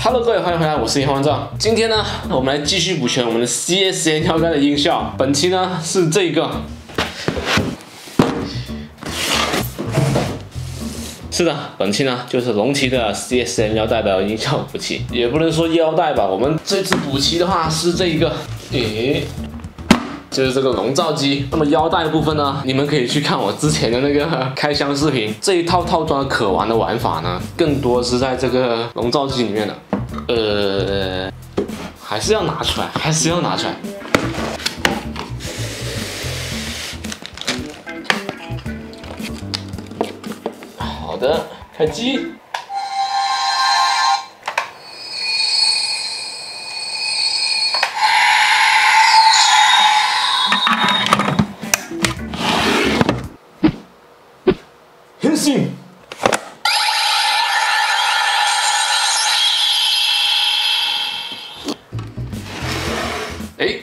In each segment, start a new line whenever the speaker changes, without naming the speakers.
Hello， 各位，欢迎回来，我是叶方丈。今天呢，我们来继续补全我们的 CSN 腰带的音效。本期呢是这个，是的，本期呢就是龙旗的 CSN 腰带的音效补齐，也不能说腰带吧，我们这次补齐的话是这一个，就是这个笼罩机。那么腰带的部分呢，你们可以去看我之前的那个开箱视频。这一套套装可玩的玩法呢，更多是在这个笼罩机里面的。还是要拿出来，好的，开机。変身。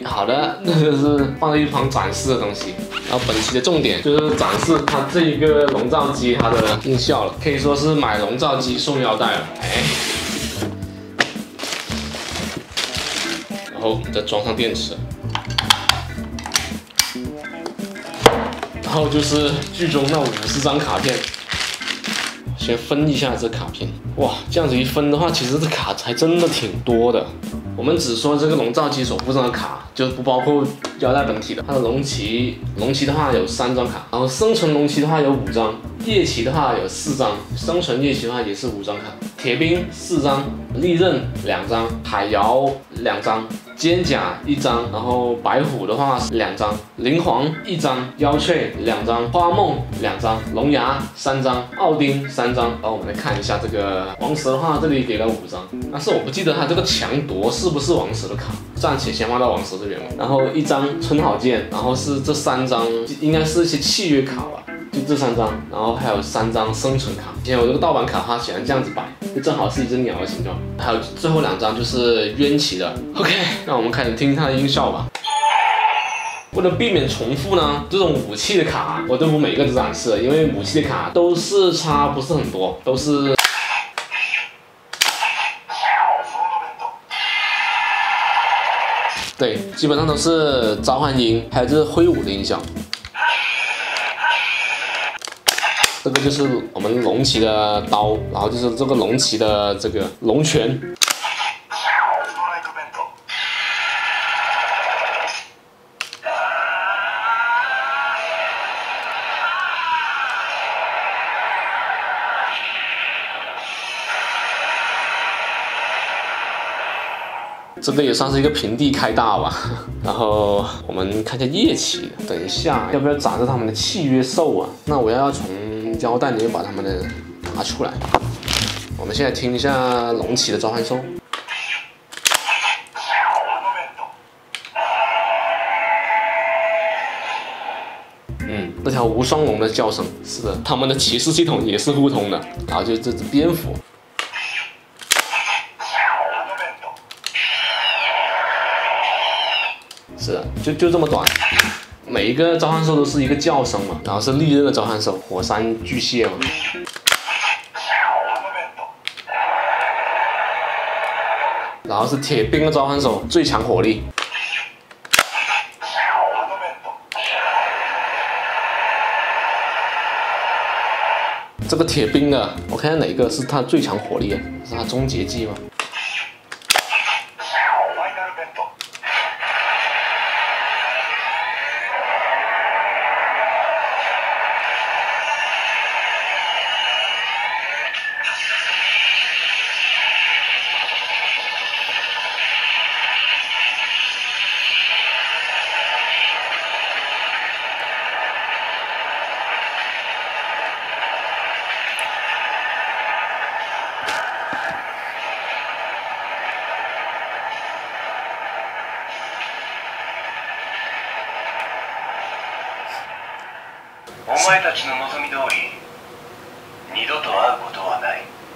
好的，那就是放在一旁展示的东西。然后本期的重点就是展示它这一个笼罩机它的音效了，可以说是买笼罩机送腰带了。然后再装上电池，然后就是剧中那50张卡片。先分一下这卡片，哇，这样子一分的话，其实这卡还真的挺多的。我们只说这个笼罩机所附上的卡，就不包括腰带本体的。它的龙旗的话有3张卡，然后生存龙旗的话有5张，夜骑的话有4张，生存夜骑的话也是5张卡，铁兵4张，利刃2张，海瑶2张。肩甲1张，然后白虎的话2张，灵皇1张，妖雀2张，花梦2张，龙牙3张，奥丁3张。然后我们来看一下这个王蛇的话，这里给了5张，但是我不记得它这个强夺是不是王蛇的卡，暂且先放到王蛇这边吧。然后1张春好剑，然后是这3张，应该是一些契约卡吧。就这3张，然后还有3张生存卡。以前我这个盗版卡，它喜欢这样子摆，就正好是一只鸟的形状。还有最后2张就是冤旗的。OK， 那我们开始听它的音效吧。为了避免重复呢，这种武器的卡我都不每个都展示了，因为武器的卡都是差不是很多，都是。对，基本上都是召唤音，还有就是挥舞的音效。这个就是我们龙旗的刀，然后就是这个龙旗的这个龙拳。这个也算是一个平地开大吧。然后我们看一下夜骑，等一下要不要展示他们的契约兽啊？那我要从腰带里面把他们的拿出来。我们现在听一下龙旗的召唤兽。这条无双龙的叫声，是的，他们的骑士系统也是互通的。然后就这只蝙蝠。是的，就这么短，每一个召唤兽都是一个叫声嘛，然后是利刃的召唤兽，火山巨蟹嘛，然后是铁兵的召唤兽，最强火力，这个铁兵的，我看看哪个是他最强火力啊？是他终结技吗？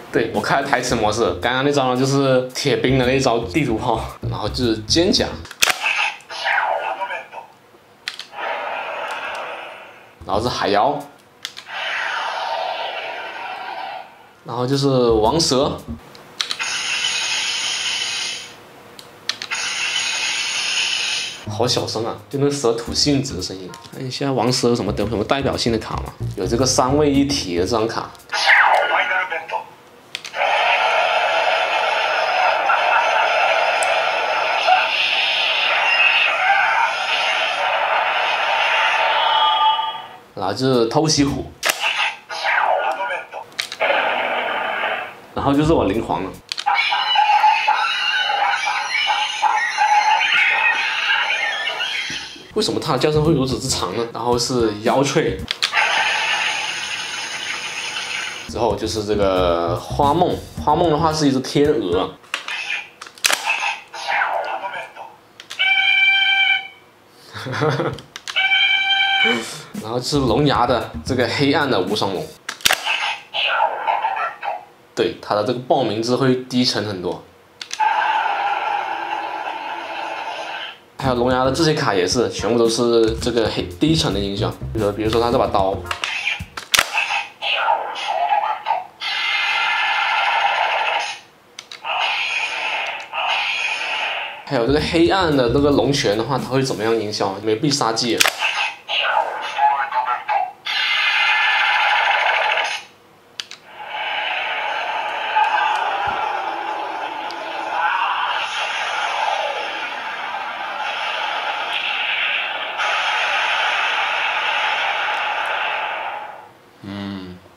对，我开了台词模式，刚刚那招呢就是铁兵的那招地图炮，然后就是肩甲，然后是海妖，然后就是王蛇，好小声啊，就那蛇吐信纸的声音。看一下王蛇有什么代表性的卡吗？有这个3位一体的这张卡。然后就是偷袭虎，然后就是我灵皇了。为什么它的叫声会如此之长呢？然后是妖翠，之后就是这个花梦，花梦的话是一只天鹅。然后是龙牙的这个黑暗的无双龙，对，它的这个报名字会低沉很多。还有龙牙的这些卡也是，全部都是这个低沉的音效，比如说它这把刀，还有这个黑暗的这个龙拳的话，它会怎么样音效？没必杀技。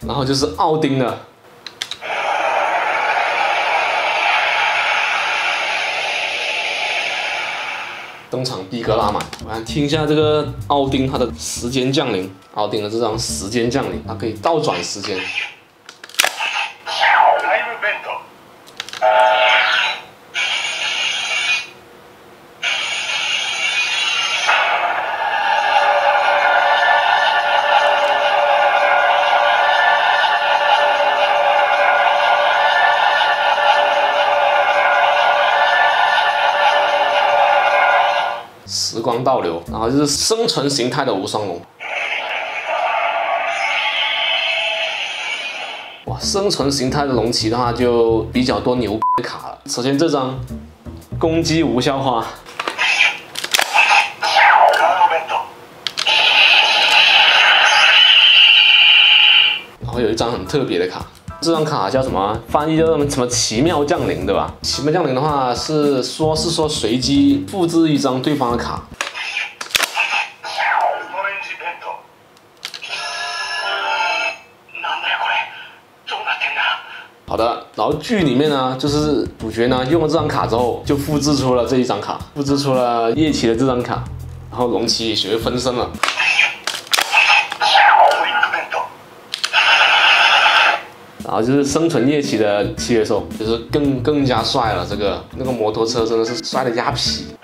然后就是奥丁的，登场逼格拉满。我来听一下这个奥丁他的时间降临，奥丁的这张时间降临，它可以倒转时间。时光倒流，然后就是生存形态的无双龙。哇，生存形态的龙骑的话就比较多牛的卡了。首先这张攻击无效化，然后有一张很特别的卡。这张卡叫什么？翻译叫什么奇妙降临，对吧？奇妙降临的话是说随机复制一张对方的卡。好的，然后剧里面呢，就是主角呢用了这张卡之后，就复制出了这一张卡，复制出了叶奇的这张卡，然后龙骑也学会分身了。然后就是生存夜骑的契约兽，就是更加帅了。那个摩托车真的是帅的鸭皮。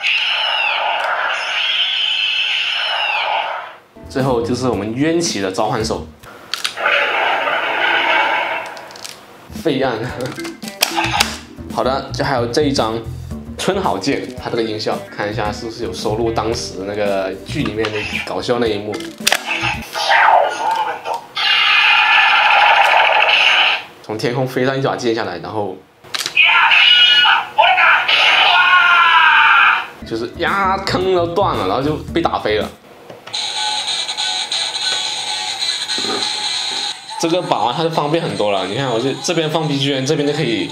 最后就是我们冤骑的召唤兽，废案。好的，就还有这一张春好剑，它这个音效，看一下是不是有收录当时那个剧里面的搞笑那一幕。从天空飞上一把剑下来，然后就是呀，坑都断了，然后就被打飞了。这个把玩它就方便很多了。你看，我这边放 BGM， 这边就可以。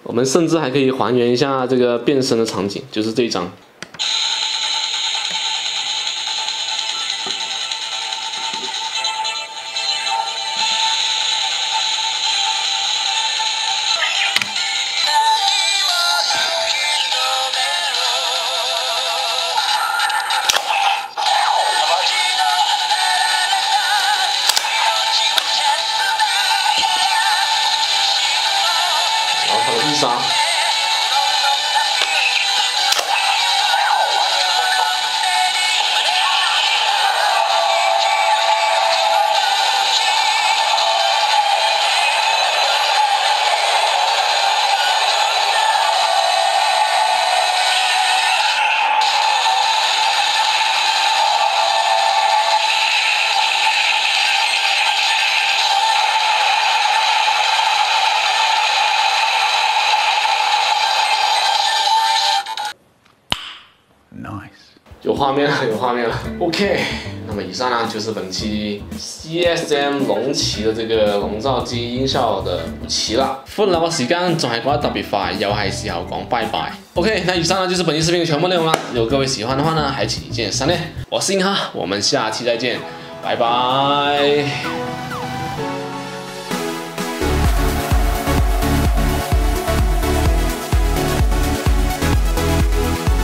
我们甚至还可以还原一下这个变身的场景，就是这一张。然后他的必杀，有画面了，有画面了。OK， 那么以上呢就是本期 CSM 龍旗嘅這個籠罩機音效的武器啦。歡樂嘅時間仲係過得特別快，又係時候講拜拜。OK， 那以上呢就是本期視頻嘅全部內容啦。如果各位喜歡的話呢，還請一鍵三連。我是硬哈，我們下期再見，拜拜。